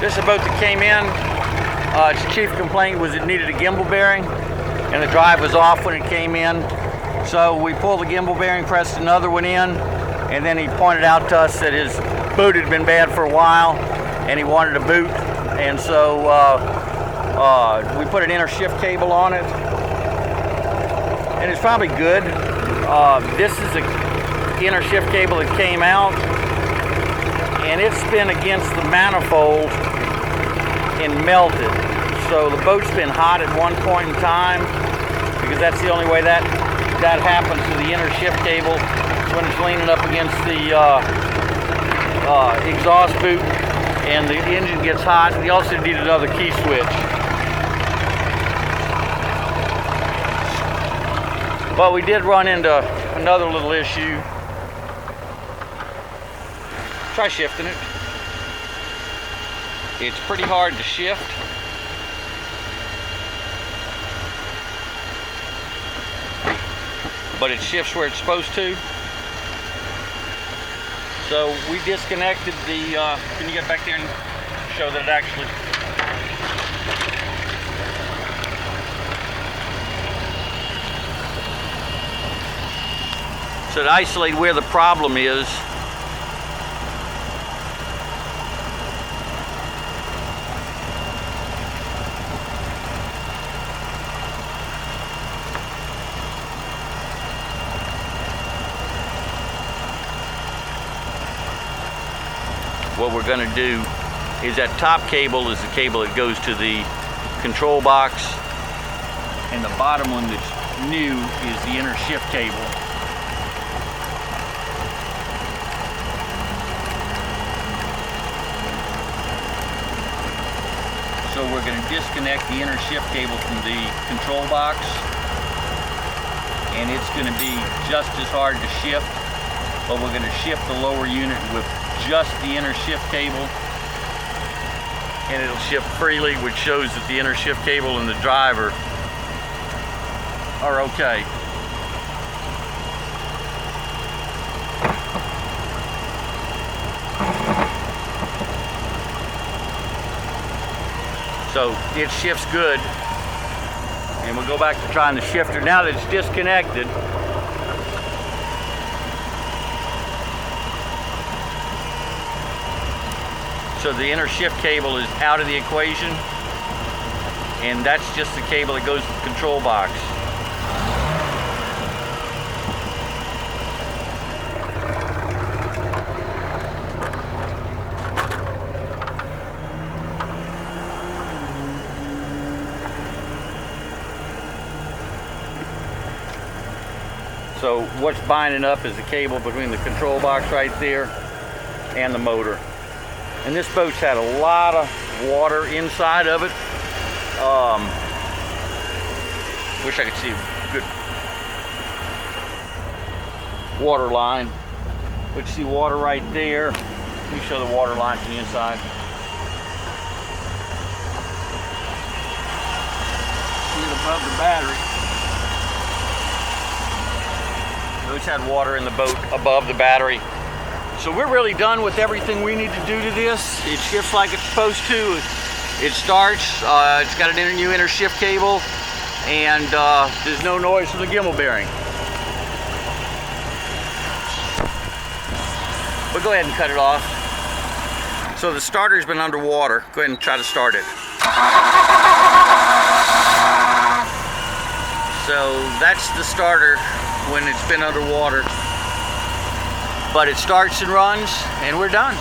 This is a boat that came in. Its chief complaint was it needed a gimbal bearing, and the drive was off when it came in. So we pulled the gimbal bearing, pressed another one in, and then he pointed out to us that his boot had been bad for a while, and he wanted a boot. And so we put an inner shift cable on it, and it's probably good. This is the inner shift cable that came out, and it's been against the manifold and melted. So the boat's been hot at one point in time, because that's the only way that happens to the inner shift cable, when it's leaning up against the exhaust boot and the engine gets hot. We also need another key switch. But we did run into another little issue. Try shifting it. It's pretty hard to shift. But it shifts where it's supposed to. So we disconnected the, can you get back there and show that it actually, so to isolate where the problem is, what we're going to do is that top cable is the cable that goes to the control box, and the bottom one that's new is the inner shift cable. So we're going to disconnect the inner shift cable from the control box, and it's going to be just as hard to shift, but we're going to shift the lower unit with just the inner shift cable, and it'll shift freely, which shows that the inner shift cable and the driver are okay. So it shifts good, and we'll go back to trying the shifter now that it's disconnected. So the inner shift cable is out of the equation, and that's just the cable that goes to the control box. So what's binding up is the cable between the control box right there and the motor. And this boat's had a lot of water inside of it. Wish I could see a good water line. But you see water right there. Let me show the water line from the inside. See it above the battery. So it's had water in the boat above the battery. So we're really done with everything we need to do to this. It shifts like it's supposed to. It starts, it's got an new inner shift cable, and there's no noise from the gimbal bearing. But go ahead and cut it off. So the starter's been underwater. Go ahead and try to start it. So that's the starter when it's been underwater. But it starts and runs, and we're done.